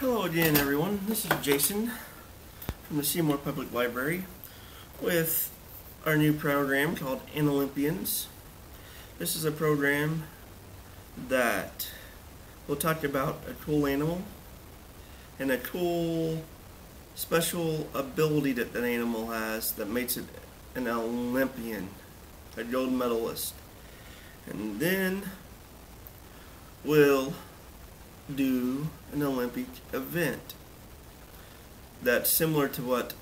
Hello again, everyone. This is Jason from the Seymour Public Library with our new program called Animalympians. This is a program that will talk about a cool animal and a cool special ability that that animal has that makes it an Olympian, a gold medalist. And then we'll do an Olympic event that's similar to what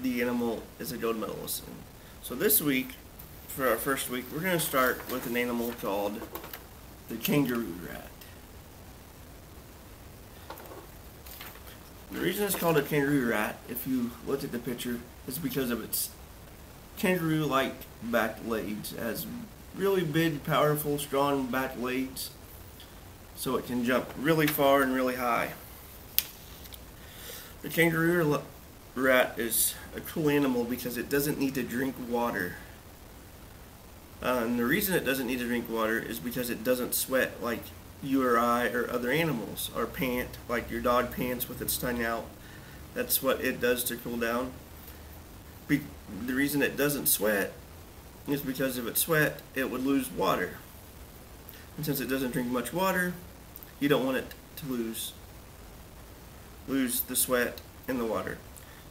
the animal is a gold medalist in. So this week, for our first week, we're going to start with an animal called the kangaroo rat. The reason it's called a kangaroo rat, if you look at the picture, is because of its kangaroo-like back legs. It has really big, powerful, strong back legs, so it can jump really far and really high. The kangaroo rat is a cool animal because it doesn't need to drink water. And the reason it doesn't need to drink water is because it doesn't sweat like you or I or other animals, or pant, like your dog pants with its tongue out. That's what it does to cool down. The reason it doesn't sweat is because if it sweat, it would lose water. And since it doesn't drink much water, you don't want it to lose the sweat in the water.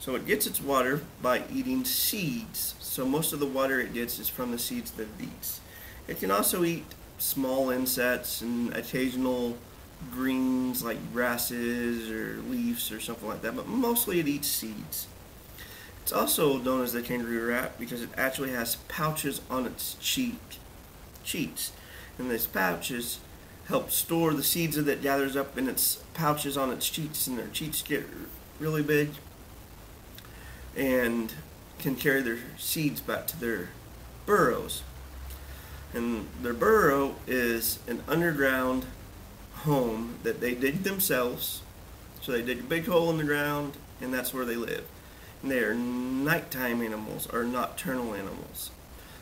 So it gets its water by eating seeds. So most of the water it gets is from the seeds that it eats. It can also eat small insects and occasional greens like grasses or leaves or something like that, but mostly it eats seeds. It's also known as the kangaroo rat because it actually has pouches on its cheeks. And these pouches help store the seeds that it gathers up in its pouches on its cheeks, and their cheeks get really big and can carry their seeds back to their burrows. And their burrow is an underground home that they dig themselves. So they dig a big hole in the ground, and that's where they live. And they are nighttime animals, or nocturnal animals.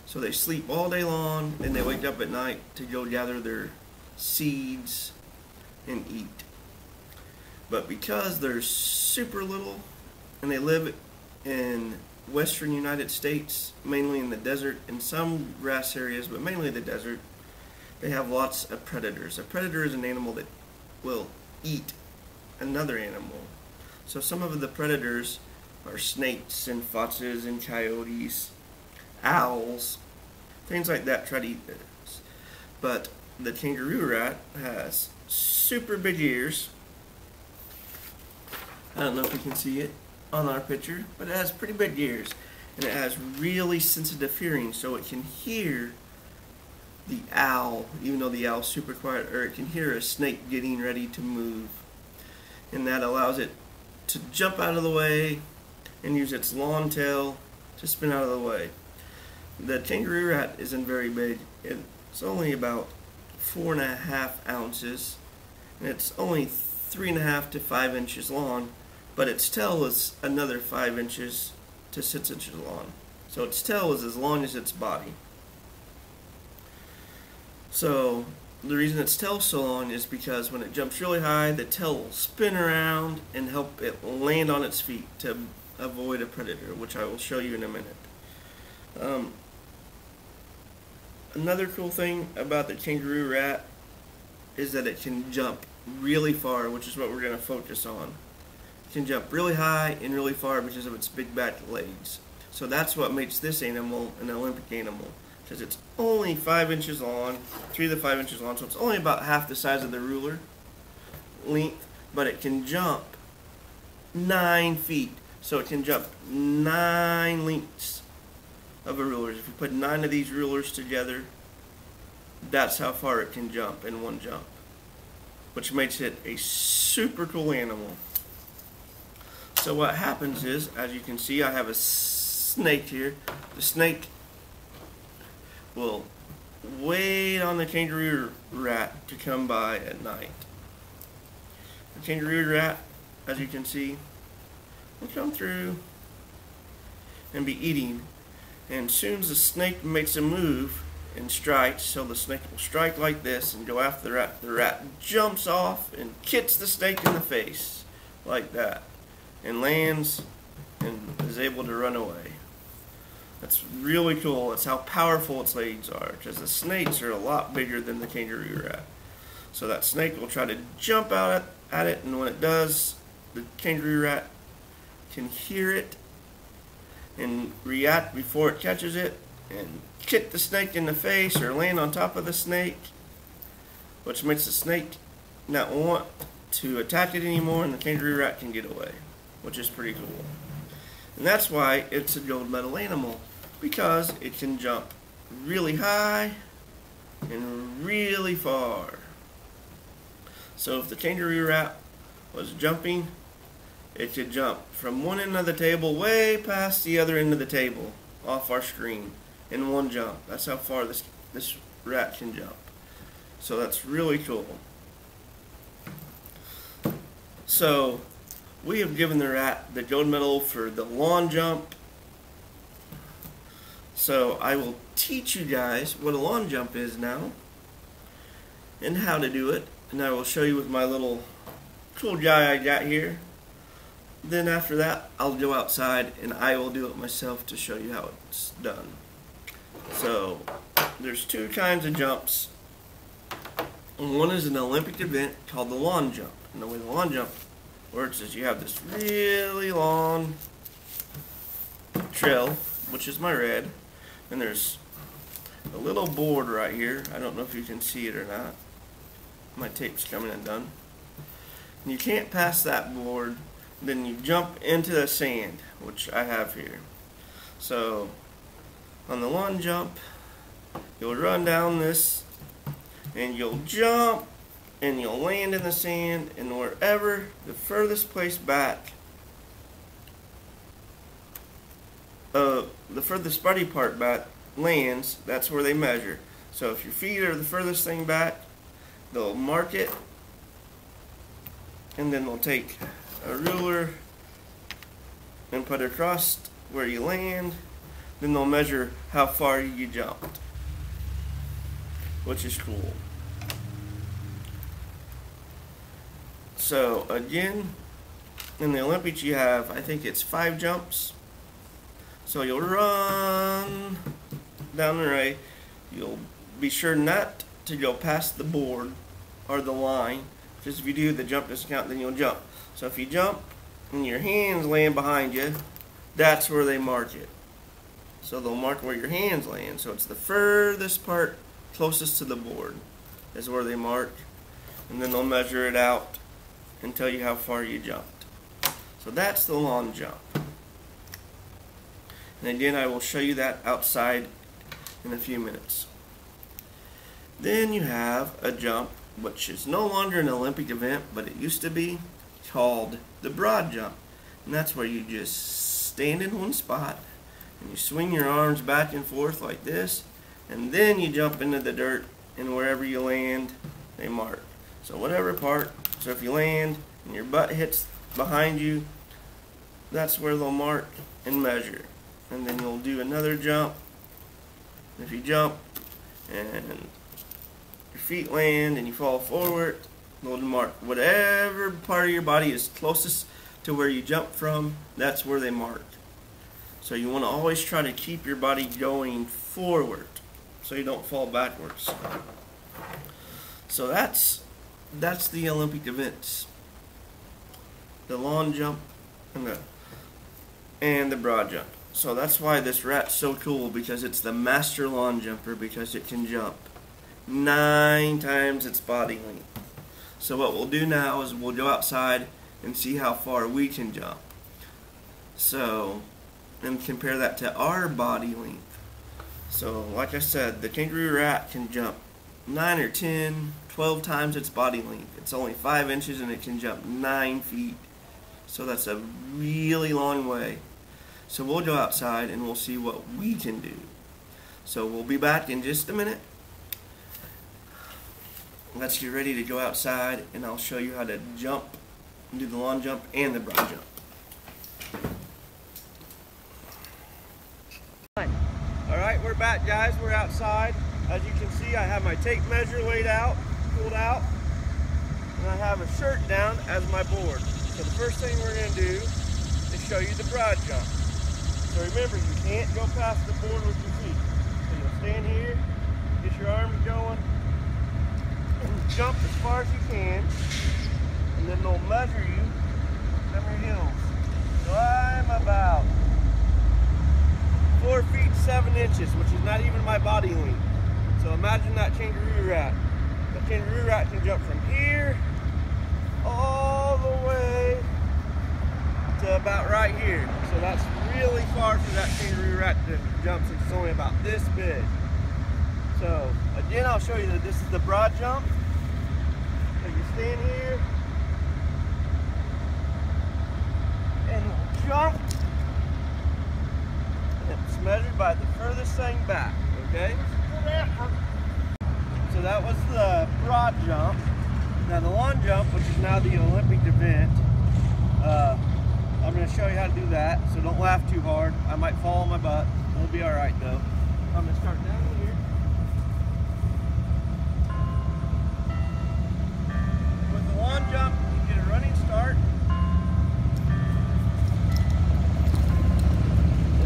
So they sleep all day long, and they wake up at night to go gather their seeds and eat. But because they're super little, and they live in western United States, mainly in the desert, and some grass areas, but mainly the desert, they have lots of predators. A predator is an animal that will eat another animal. So some of the predators are snakes and foxes and coyotes, owls, things like that try to eat this. But the kangaroo rat has super big ears. I don't know if you can see it on our picture, but it has pretty big ears. And it has really sensitive hearing, so it can hear the owl, even though the owl's super quiet, or it can hear a snake getting ready to move. And that allows it to jump out of the way and use its long tail to spin out of the way. The kangaroo rat isn't very big. It's only about 4.5 ounces, and it's only 3.5 to 5 inches long, but its tail is another 5 inches to 6 inches long. So its tail is as long as its body. So the reason its tail's so long is because when it jumps really high, the tail will spin around and help it land on its feet to avoid a predator, which I will show you in a minute. Another cool thing about the kangaroo rat is that it can jump really far, which is what we're going to focus on. It can jump really high and really far because of its big back legs. So that's what makes this animal an Olympic animal, because it's only 5 inches long, 3 to 5 inches long, so it's only about half the size of the ruler length, but it can jump 9 feet. So it can jump 9 lengths of a ruler. If you put 9 of these rulers together, that's how far it can jump in one jump, which makes it a super cool animal. So what happens is, as you can see, I have a snake here. The snake will wait on the kangaroo rat to come by at night. The kangaroo rat, as you can see, will come through and be eating, and as soon as the snake makes a move and strikes, so the snake will strike like this and go after the rat jumps off and kicks the snake in the face like that and lands and is able to run away. That's really cool. That's how powerful its legs are, because the snakes are a lot bigger than the kangaroo rat. So that snake will try to jump out at it, and when it does, the kangaroo rat can hear it and react before it catches it and kick the snake in the face or land on top of the snake, which makes the snake not want to attack it anymore, and the kangaroo rat can get away, which is pretty cool. And that's why it's a gold medal animal, because it can jump really high and really far. So if the kangaroo rat was jumping, it could jump from one end of the table way past the other end of the table off our screen in one jump. That's how far this rat can jump. So that's really cool. So we have given the rat the gold medal for the long jump. So I will teach you guys what a long jump is now and how to do it. And I will show you with my little cool guy I got here. Then after that, I'll go outside and I will do it myself to show you how it's done. So there's two kinds of jumps. One is an Olympic event called the long jump. And the way the long jump works is you have this really long trail, which is my red, and there's a little board right here. I don't know if you can see it or not. My tape's coming undone. And you can't pass that board. Then you jump into the sand, which I have here. So on the long jump, you'll run down this and you'll jump and you'll land in the sand, and wherever the furthest place back, the furthest body part back lands, that's where they measure. So if your feet are the furthest thing back, they'll mark it, and then they'll take a ruler and put it across where you land. Then they'll measure how far you jumped, which is cool. So again, in the Olympics you have, I think it's 5 jumps. So you'll run down the right. You'll be sure not to go past the board or the line, because if you do, the jump doesn't count, then you'll jump. So if you jump and your hands land behind you, that's where they mark it. So they'll mark where your hands land. So it's the furthest part closest to the board is where they mark. And then they'll measure it out and tell you how far you jumped. So that's the long jump. And again, I will show you that outside in a few minutes. Then you have a jump, which is no longer an Olympic event, but it used to be, called the broad jump. And that's where you just stand in one spot and you swing your arms back and forth like this, and then you jump into the dirt, and wherever you land, they mark. So whatever part, so if you land and your butt hits behind you, that's where they'll mark and measure. And then you'll do another jump. If you jump and your feet land and you fall forward, they'll mark whatever part of your body is closest to where you jump from, that's where they mark. So you want to always try to keep your body going forward so you don't fall backwards. So that's the Olympic events. The long jump and the broad jump. So that's why this rat's so cool, because it's the master long jumper, because it can jump 9 times its body length. So what we'll do now is we'll go outside and see how far we can jump. So, and compare that to our body length. So like I said, the kangaroo rat can jump 9 or 10, 12 times its body length. It's only 5 inches and it can jump 9 feet. So that's a really long way. So we'll go outside and we'll see what we can do. So we'll be back in just a minute. Let's get ready to go outside and I'll show you how to jump, do the long jump and the broad jump. Alright, we're back, guys. We're outside. As you can see, I have my tape measure laid out, pulled out, and I have a shirt down as my board. So the first thing we're going to do is show you the broad jump. So remember, you can't go past the board with your feet. So you'll stand here, get your arms going, and jump as far as you can, and then they'll measure you from your heels. So I'm about 4 feet 7 inches, which is not even my body length. So imagine that kangaroo rat. The kangaroo rat can jump from here all the way to about right here. So that's really far for that kangaroo rat to jump since it's only about this big. So again, I'll show you that this is the broad jump. So you stand here and jump. And it's measured by the furthest thing back, okay? So that was the broad jump. Now the long jump, which is now the Olympic event, I'm going to show you how to do that, so don't laugh too hard. I might fall on my butt. It'll be alright though. I'm going to start down here. With the long jump, you get a running start.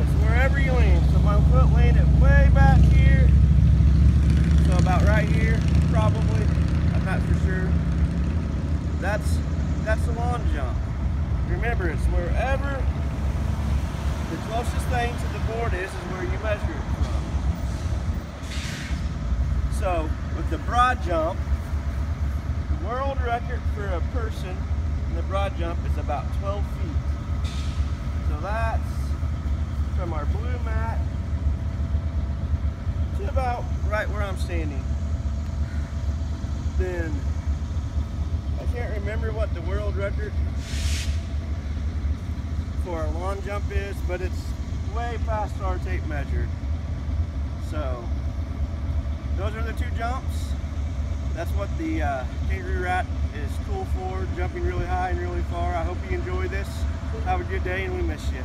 It's wherever you land. So my foot landed way back here. So about right here, probably. I'm not for sure. That's the long jump. Remember, it's wherever the closest thing to the board is where you measure it from. So with the broad jump, the world record for a person in the broad jump is about 12 feet. So that's from our blue mat to about right where I'm standing. Then I can't remember what the world record for a long jump is, but it's way past our tape measure. So those are the two jumps. That's what the kangaroo rat is cool for, jumping really high and really far. I hope you enjoy this. Have a good day, and we miss you.